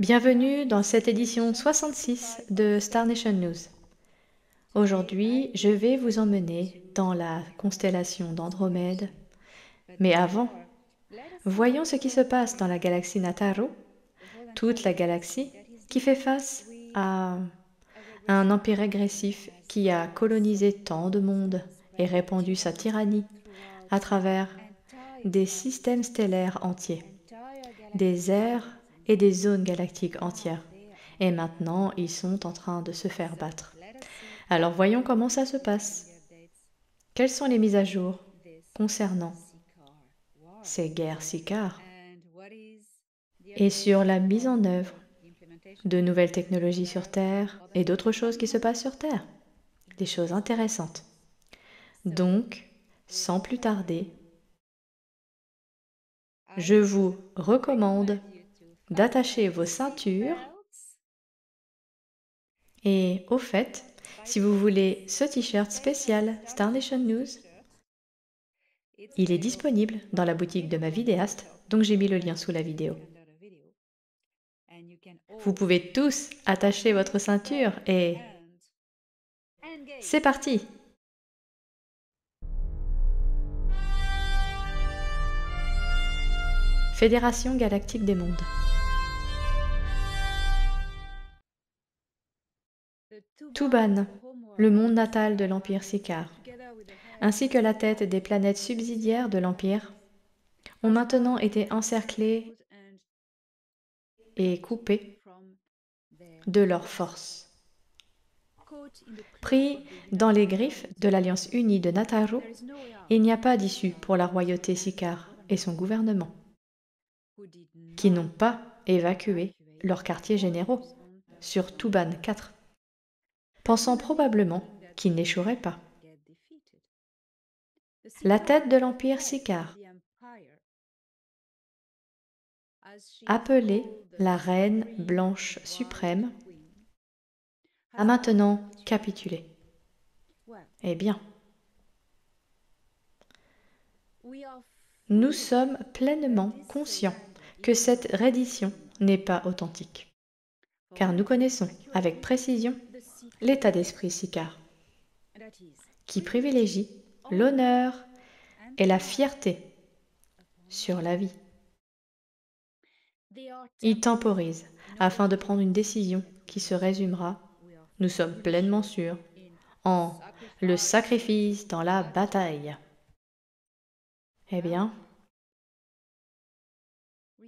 Bienvenue dans cette édition 66 de Star Nation News. Aujourd'hui, je vais vous emmener dans la constellation d'Andromède. Mais avant, voyons ce qui se passe dans la galaxie Nataru, toute la galaxie qui fait face à un empire régressif qui a colonisé tant de mondes et répandu sa tyrannie à travers des systèmes stellaires entiers, des aires et des zones galactiques entières. Et maintenant, ils sont en train de se faire battre. Alors voyons comment ça se passe. Quelles sont les mises à jour concernant ces guerres Sicars et sur la mise en œuvre de nouvelles technologies sur Terre et d'autres choses qui se passent sur Terre. Des choses intéressantes. Donc, sans plus tarder, je vous recommande d'attacher vos ceintures. Et au fait, si vous voulez ce t-shirt spécial Star Nation News, il est disponible dans la boutique de ma vidéaste, donc j'ai mis le lien sous la vidéo. Vous pouvez tous attacher votre ceinture et c'est parti! Fédération Galactique des Mondes. Tuban, le monde natal de l'Empire Sicar, ainsi que la tête des planètes subsidiaires de l'Empire, ont maintenant été encerclés et coupés de leur force. Pris dans les griffes de l'Alliance unie de Nataru, il n'y a pas d'issue pour la royauté Sicar et son gouvernement, qui n'ont pas évacué leurs quartiers généraux sur Tuban 4, pensant probablement qu'ils n'échoueraient pas. La tête de l'Empire Sicar, appelée la Reine Blanche Suprême, a maintenant capitulé. Eh bien, nous sommes pleinement conscients que cette reddition n'est pas authentique, car nous connaissons avec précision l'état d'esprit Sicar, qui privilégie l'honneur et la fierté sur la vie. Il temporise afin de prendre une décision qui se résumera, nous sommes pleinement sûrs, en le sacrifice dans la bataille. Eh bien,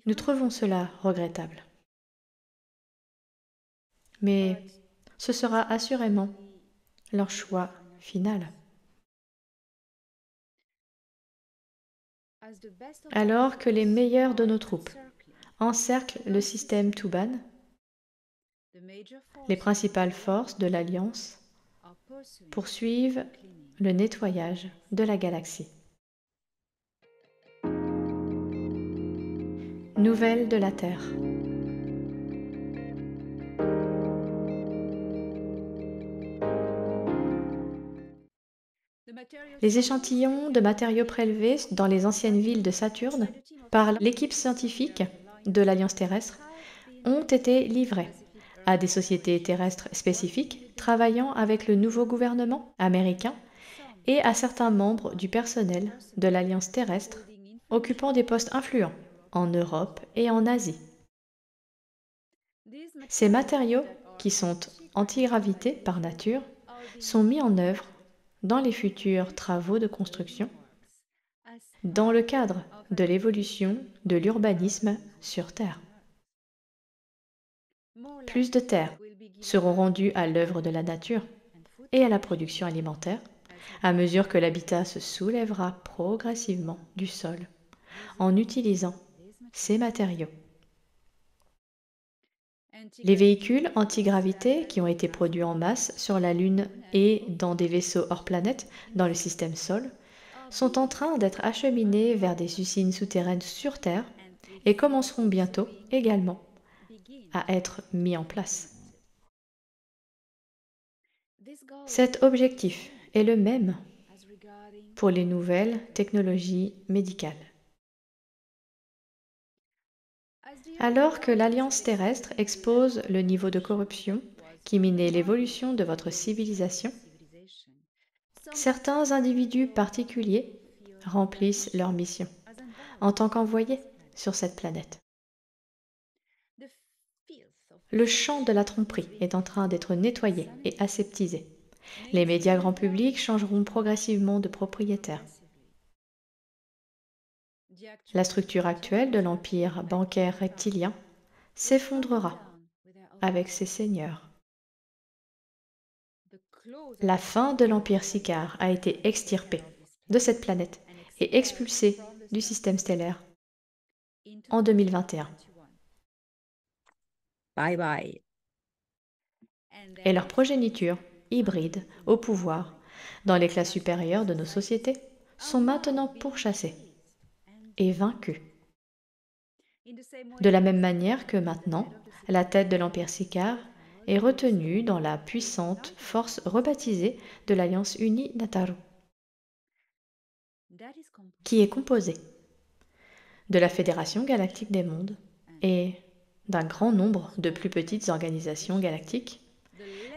nous trouvons cela regrettable. Mais ce sera assurément leur choix final. Alors que les meilleurs de nos troupes encerclent le système Tuban, les principales forces de l'Alliance poursuivent le nettoyage de la galaxie. Nouvelles de la Terre. Les échantillons de matériaux prélevés dans les anciennes villes de Saturne par l'équipe scientifique de l'Alliance terrestre ont été livrés à des sociétés terrestres spécifiques travaillant avec le nouveau gouvernement américain et à certains membres du personnel de l'Alliance terrestre occupant des postes influents en Europe et en Asie. Ces matériaux, qui sont antigravité par nature, sont mis en œuvre dans les futurs travaux de construction dans le cadre de l'évolution de l'urbanisme sur Terre. Plus de terres seront rendues à l'œuvre de la nature et à la production alimentaire à mesure que l'habitat se soulèvera progressivement du sol en utilisant ces matériaux. Les véhicules antigravité qui ont été produits en masse sur la Lune et dans des vaisseaux hors planète dans le système Sol sont en train d'être acheminés vers des usines souterraines sur Terre et commenceront bientôt également à être mis en place. Cet objectif est le même pour les nouvelles technologies médicales. Alors que l'Alliance terrestre expose le niveau de corruption qui minait l'évolution de votre civilisation, certains individus particuliers remplissent leur mission en tant qu'envoyés sur cette planète. Le champ de la tromperie est en train d'être nettoyé et aseptisé. Les médias grand public changeront progressivement de propriétaire. La structure actuelle de l'empire bancaire reptilien s'effondrera avec ses seigneurs. La fin de l'empire Sicard a été extirpée de cette planète et expulsée du système stellaire en 2021. Bye bye. Et leur progéniture, hybride, au pouvoir, dans les classes supérieures de nos sociétés, sont maintenant pourchassées et vaincus. De la même manière que maintenant, la tête de l'Empire Sicard est retenue dans la puissante force rebaptisée de l'Alliance Unie Nataru, qui est composée de la Fédération Galactique des Mondes et d'un grand nombre de plus petites organisations galactiques,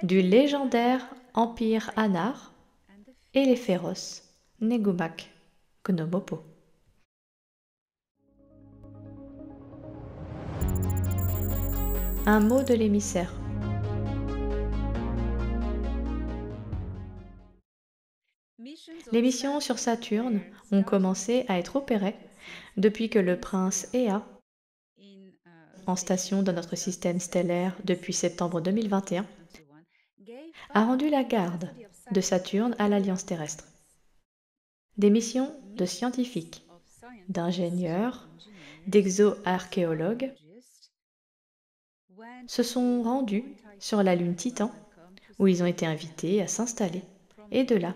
du légendaire Empire Anar et les féroces Negumak Konomopo. Un mot de l'émissaire. Les missions sur Saturne ont commencé à être opérées depuis que le prince Ea, en station dans notre système stellaire depuis septembre 2021, a rendu la garde de Saturne à l'Alliance terrestre. Des missions de scientifiques, d'ingénieurs, d'exo-archéologues se sont rendus sur la lune Titan, où ils ont été invités à s'installer, et de là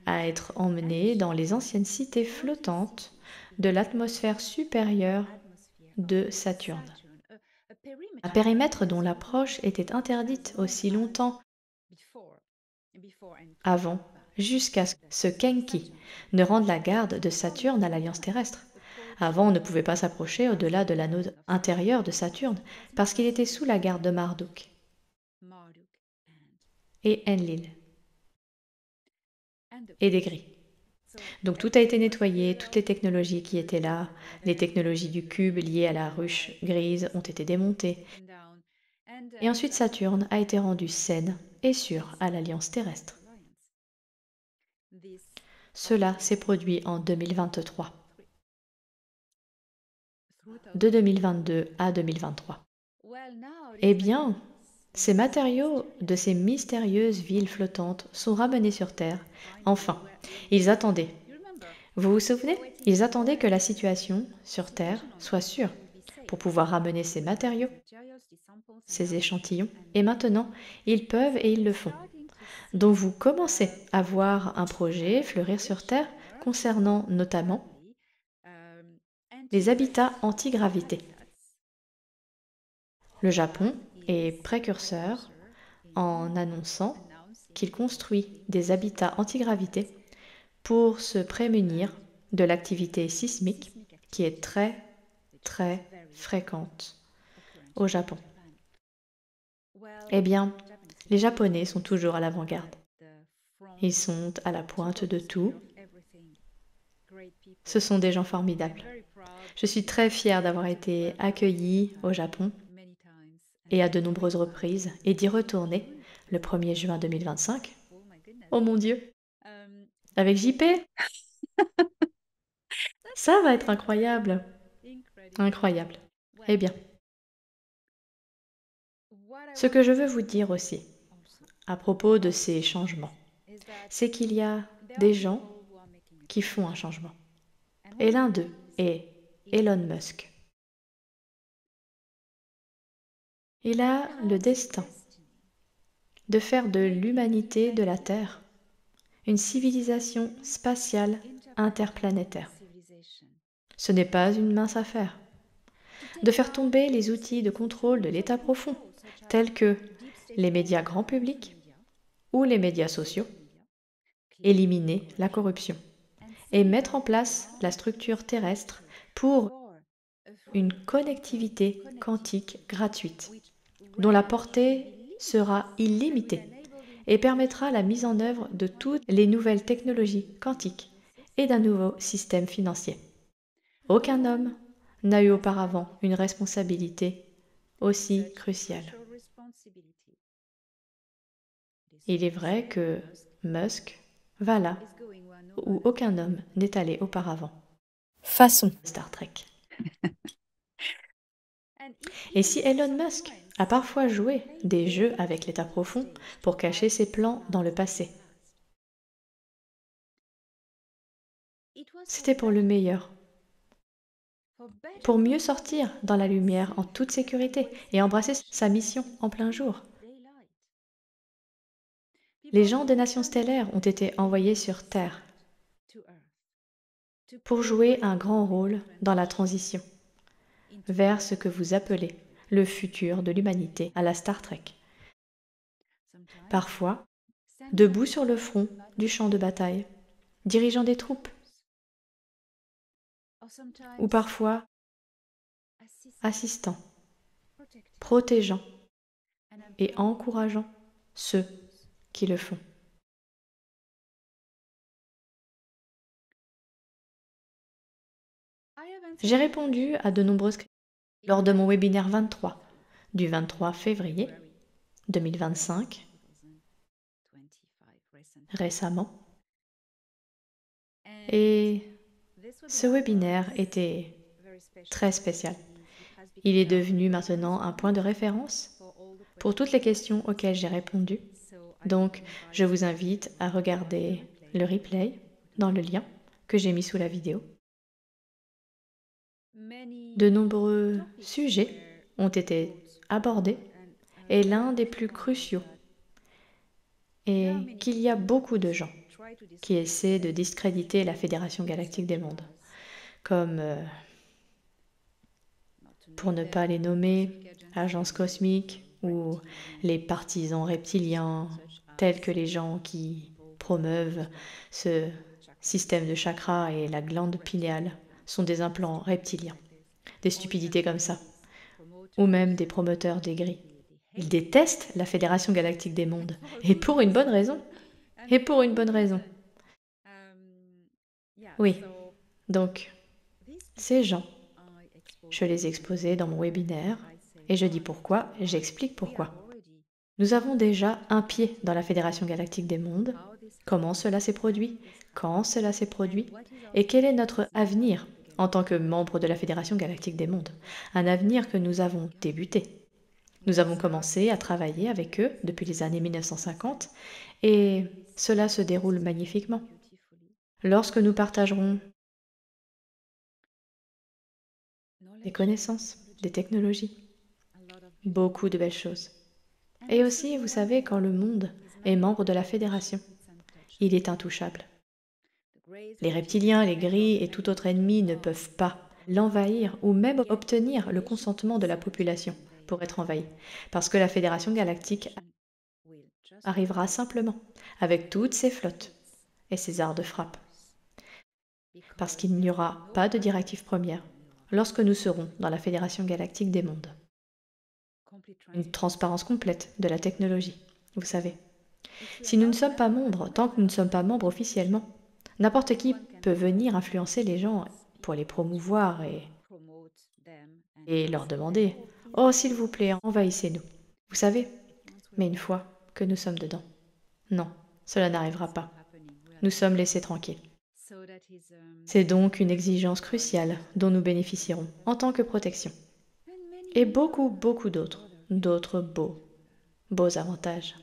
à être emmenés dans les anciennes cités flottantes de l'atmosphère supérieure de Saturne. Un périmètre dont l'approche était interdite aussi longtemps avant, jusqu'à ce qu'Enki ne rende la garde de Saturne à l'Alliance terrestre. Avant, on ne pouvait pas s'approcher au-delà de l'anode intérieure de Saturne parce qu'il était sous la garde de Marduk et Enlil et des gris. Donc tout a été nettoyé, toutes les technologies qui étaient là, les technologies du cube liées à la ruche grise ont été démontées. Et ensuite Saturne a été rendue saine et sûre à l'Alliance terrestre. Cela s'est produit en 2023. De 2022 à 2023. Eh bien, ces matériaux de ces mystérieuses villes flottantes sont ramenés sur Terre. Enfin, ils attendaient. Vous vous souvenez? Ils attendaient que la situation sur Terre soit sûre pour pouvoir ramener ces matériaux, ces échantillons. Et maintenant, ils peuvent et ils le font. Donc vous commencez à voir un projet fleurir sur Terre concernant notamment les habitats anti-gravité. Le Japon est précurseur en annonçant qu'il construit des habitats anti-gravité pour se prémunir de l'activité sismique qui est très, très fréquente au Japon. Eh bien, les Japonais sont toujours à l'avant-garde. Ils sont à la pointe de tout. Ce sont des gens formidables. Je suis très fière d'avoir été accueillie au Japon et à de nombreuses reprises et d'y retourner le 1er juin 2025. Oh mon Dieu! Avec JP? Ça va être incroyable! Incroyable. Eh bien, ce que je veux vous dire aussi, à propos de ces changements, c'est qu'il y a des gens qui font un changement. Et l'un d'eux est Elon Musk. Il a le destin de faire de l'humanité de la Terre une civilisation spatiale interplanétaire. Ce n'est pas une mince affaire. De faire tomber les outils de contrôle de l'état profond, tels que les médias grand public ou les médias sociaux, éliminer la corruption et mettre en place la structure terrestre pour une connectivité quantique gratuite, dont la portée sera illimitée et permettra la mise en œuvre de toutes les nouvelles technologies quantiques et d'un nouveau système financier. Aucun homme n'a eu auparavant une responsabilité aussi cruciale. Il est vrai que Musk va là où aucun homme n'est allé auparavant. Façon Star Trek. Et si Elon Musk a parfois joué des jeux avec l'état profond pour cacher ses plans dans le passé, c'était pour le meilleur, pour mieux sortir dans la lumière en toute sécurité et embrasser sa mission en plein jour. Les gens des nations stellaires ont été envoyés sur Terre pour jouer un grand rôle dans la transition vers ce que vous appelez le futur de l'humanité à la Star Trek. Parfois, debout sur le front du champ de bataille, dirigeant des troupes, ou parfois assistant, protégeant et encourageant ceux qui le font. J'ai répondu à de nombreuses questions lors de mon webinaire 23 du 23 février 2025, récemment. Et ce webinaire était très spécial. Il est devenu maintenant un point de référence pour toutes les questions auxquelles j'ai répondu. Donc, je vous invite à regarder le replay dans le lien que j'ai mis sous la vidéo. De nombreux sujets ont été abordés et l'un des plus cruciaux est qu'il y a beaucoup de gens qui essaient de discréditer la Fédération Galactique des Mondes, comme, pour ne pas les nommer, agences cosmiques ou les partisans reptiliens, tels que les gens qui promeuvent ce système de chakras et la glande pinéale sont des implants reptiliens, des stupidités comme ça, ou même des promoteurs d'aigris. Ils détestent la Fédération Galactique des Mondes, et pour une bonne raison. Et pour une bonne raison. Oui, donc, ces gens, je les ai exposés dans mon webinaire, et je dis pourquoi, j'explique pourquoi. Nous avons déjà un pied dans la Fédération Galactique des Mondes, comment cela s'est produit, quand cela s'est produit, et quel est notre avenir en tant que membre de la Fédération Galactique des Mondes. Un avenir que nous avons débuté. Nous avons commencé à travailler avec eux depuis les années 1950 et cela se déroule magnifiquement. Lorsque nous partagerons des connaissances, des technologies, beaucoup de belles choses. Et aussi, vous savez, quand le monde est membre de la Fédération, il est intouchable. Les reptiliens, les gris et tout autre ennemi ne peuvent pas l'envahir ou même obtenir le consentement de la population pour être envahi, parce que la Fédération Galactique arrivera simplement avec toutes ses flottes et ses arts de frappe. Parce qu'il n'y aura pas de directive première lorsque nous serons dans la Fédération Galactique des Mondes. Une transparence complète de la technologie, vous savez. Si nous ne sommes pas membres, tant que nous ne sommes pas membres officiellement, n'importe qui peut venir influencer les gens pour les promouvoir et leur demander « Oh, s'il vous plaît, envahissez-nous ». Vous savez, mais une fois que nous sommes dedans, non, cela n'arrivera pas. Nous sommes laissés tranquilles. C'est donc une exigence cruciale dont nous bénéficierons en tant que protection. Et beaucoup d'autres beaux avantages.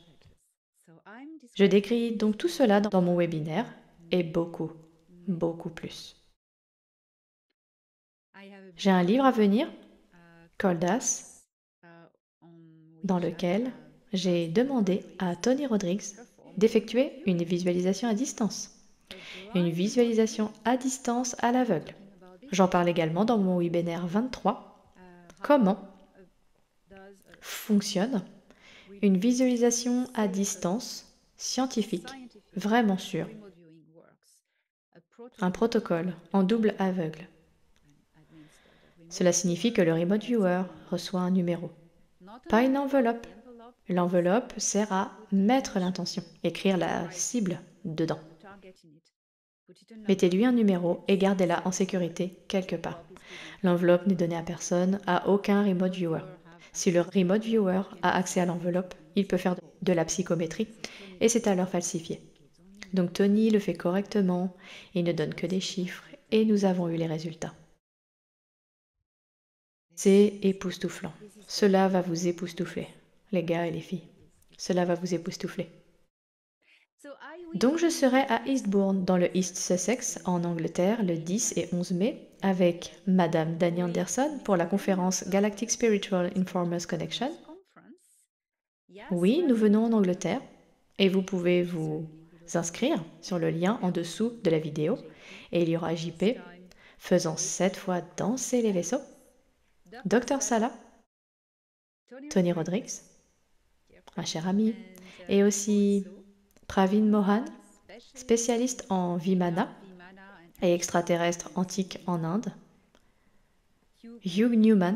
Je décris donc tout cela dans mon webinaire et beaucoup plus. J'ai un livre à venir, Cold As, dans lequel j'ai demandé à Tony Rodrigues d'effectuer une visualisation à distance. Une visualisation à distance à l'aveugle. J'en parle également dans mon webinaire 23. Comment fonctionne une visualisation à distance scientifique, vraiment sûre. Un protocole en double aveugle. Cela signifie que le remote viewer reçoit un numéro, pas une enveloppe. L'enveloppe sert à mettre l'intention, écrire la cible dedans. Mettez-lui un numéro et gardez-la en sécurité quelque part. L'enveloppe n'est donnée à personne, à aucun remote viewer. Si le remote viewer a accès à l'enveloppe, il peut faire de la psychométrie et c'est alors falsifié. Donc Tony le fait correctement, il ne donne que des chiffres et nous avons eu les résultats. C'est époustouflant. Cela va vous époustoufler, les gars et les filles. Cela va vous époustoufler. Donc je serai à Eastbourne, dans le East Sussex, en Angleterre, le 10 et 11 mai, avec Madame Dani Anderson pour la conférence Galactic Spiritual Informers Connection. Oui, nous venons en Angleterre et vous pouvez vous inscrire sur le lien en dessous de la vidéo et il y aura JP faisant 7 fois danser les vaisseaux, Dr Salah, Tony Rodrigues, un cher ami, et aussi Pravin Mohan, spécialiste en Vimana et extraterrestre antique en Inde, Hugh Newman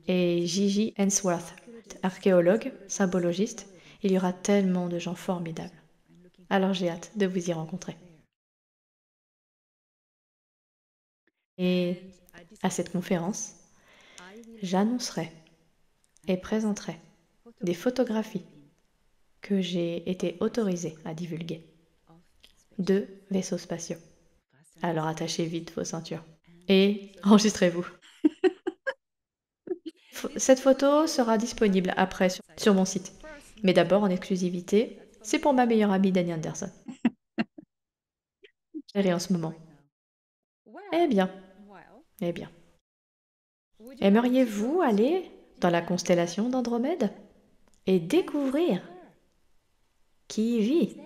et Gigi Hensworth, archéologue, symbologiste. Il y aura tellement de gens formidables. Alors j'ai hâte de vous y rencontrer. Et à cette conférence, j'annoncerai et présenterai des photographies que j'ai été autorisée à divulguer de vaisseaux spatiaux. Alors attachez vite vos ceintures et enregistrez-vous. Cette photo sera disponible après sur mon site. Mais d'abord, en exclusivité, c'est pour ma meilleure amie Dani Anderson. Elle est en ce moment. Eh bien. Aimeriez-vous aller dans la constellation d'Andromède et découvrir qui y vit?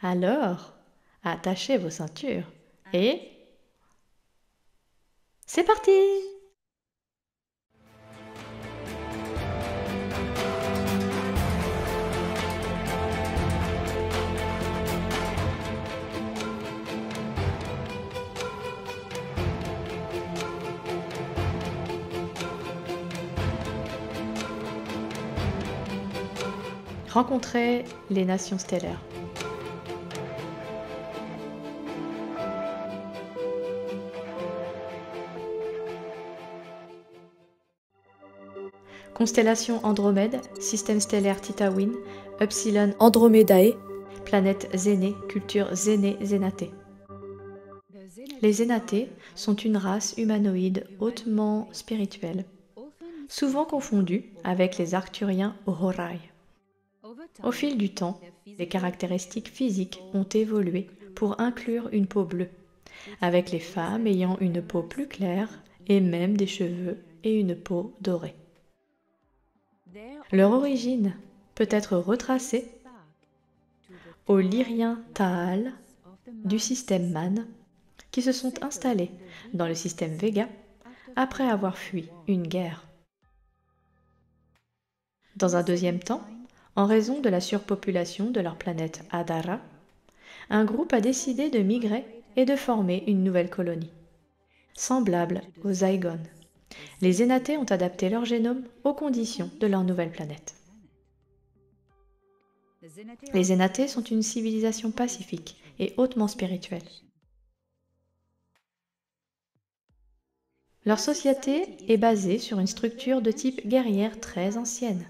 Alors, attachez vos ceintures et c'est parti! Rencontrer les nations stellaires. Constellation Andromède, système stellaire Titawin, Upsilon Andromedae, planète Zéné, culture Zéné-Zénaté. Les Zénatés sont une race humanoïde hautement spirituelle, souvent confondue avec les Arcturiens Horai. Au fil du temps, les caractéristiques physiques ont évolué pour inclure une peau bleue, avec les femmes ayant une peau plus claire et même des cheveux et une peau dorée. Leur origine peut être retracée aux Lyriens Taal du système Man qui se sont installés dans le système Vega après avoir fui une guerre. Dans un deuxième temps, en raison de la surpopulation de leur planète Adara, un groupe a décidé de migrer et de former une nouvelle colonie, semblable aux Zygones. Les Zénatés ont adapté leur génome aux conditions de leur nouvelle planète. Les Zénatés sont une civilisation pacifique et hautement spirituelle. Leur société est basée sur une structure de type guerrière très ancienne,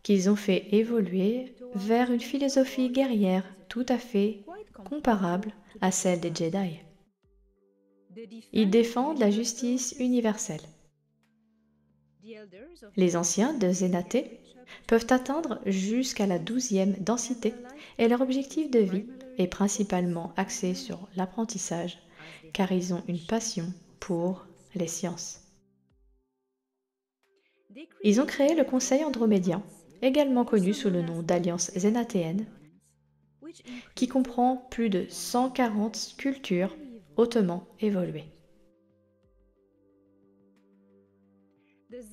qu'ils ont fait évoluer vers une philosophie guerrière tout à fait comparable à celle des Jedi. Ils défendent la justice universelle. Les anciens de Zénaté peuvent atteindre jusqu'à la 12e densité et leur objectif de vie est principalement axé sur l'apprentissage car ils ont une passion pour les sciences. Ils ont créé le Conseil andromédien, également connu sous le nom d'Alliance Zénatéenne, qui comprend plus de 140 cultures hautement évoluées.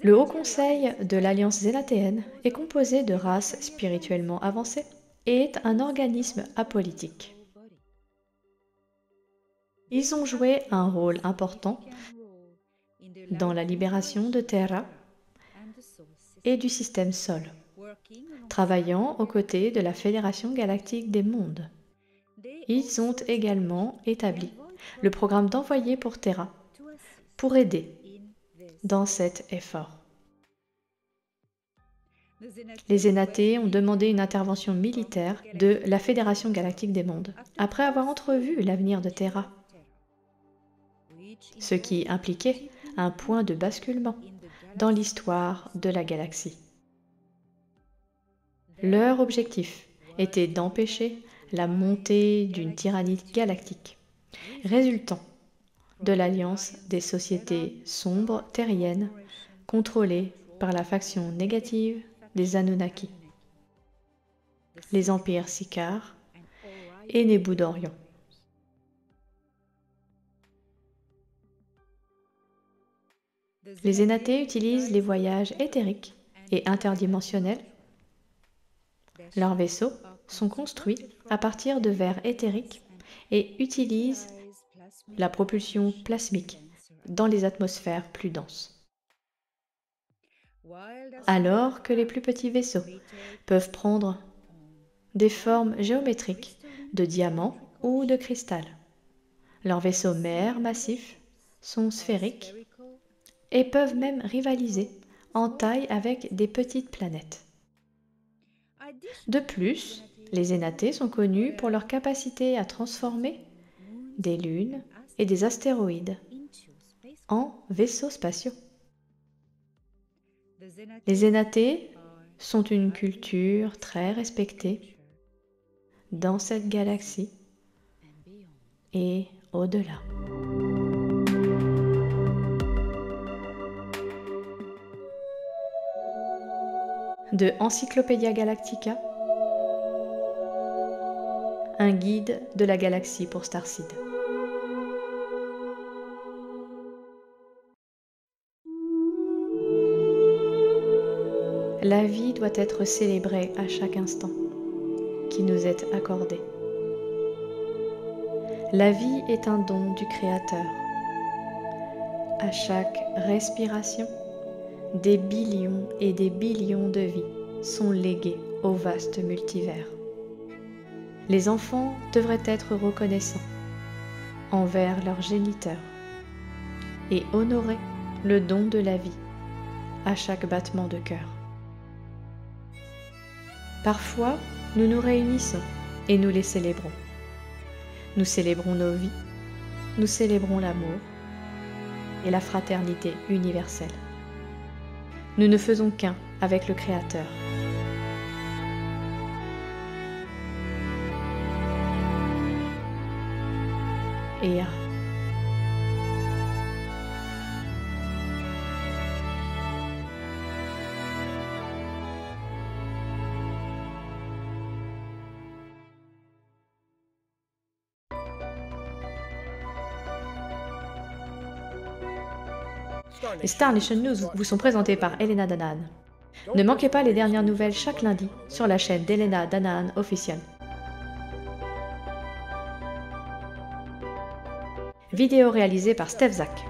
Le Haut Conseil de l'Alliance Zénatéenne est composé de races spirituellement avancées et est un organisme apolitique. Ils ont joué un rôle important dans la libération de Terra et du système Sol, travaillant aux côtés de la Fédération galactique des mondes. Ils ont également établi le programme d'envoyé pour Terra pour aider dans cet effort. Les Zénatés ont demandé une intervention militaire de la Fédération galactique des mondes, après avoir entrevu l'avenir de Terra, ce qui impliquait un point de basculement dans l'histoire de la galaxie. Leur objectif était d'empêcher la montée d'une tyrannie galactique, résultant de l'alliance des sociétés sombres terriennes contrôlées par la faction négative des Anunnaki, les empires Sicars et Nebu d'Orion. Les Zénatés utilisent les voyages éthériques et interdimensionnels. Leurs vaisseaux sont construits à partir de verres éthériques et utilisent la propulsion plasmique dans les atmosphères plus denses. Alors que les plus petits vaisseaux peuvent prendre des formes géométriques de diamants ou de cristal. Leurs vaisseaux mères massifs sont sphériques et peuvent même rivaliser en taille avec des petites planètes. De plus, les Zénatés sont connus pour leur capacité à transformer des lunes et des astéroïdes en vaisseaux spatiaux. Les Zénatés sont une culture très respectée dans cette galaxie et au-delà. De Encyclopædia Galactica, un guide de la galaxie pour Starseed. La vie doit être célébrée à chaque instant qui nous est accordé. La vie est un don du Créateur. À chaque respiration, des billions et des billions de vies sont léguées au vaste multivers. Les enfants devraient être reconnaissants envers leurs géniteurs et honorer le don de la vie à chaque battement de cœur. Parfois, nous nous réunissons et nous les célébrons. Nous célébrons nos vies, nous célébrons l'amour et la fraternité universelle. Nous ne faisons qu'un avec le Créateur. Ea. Les Star Nation News vous sont présentés par Elena Danaan. Ne manquez pas les dernières nouvelles chaque lundi sur la chaîne d'Elena Danaan officielle. Vidéo réalisée par Steph Zak.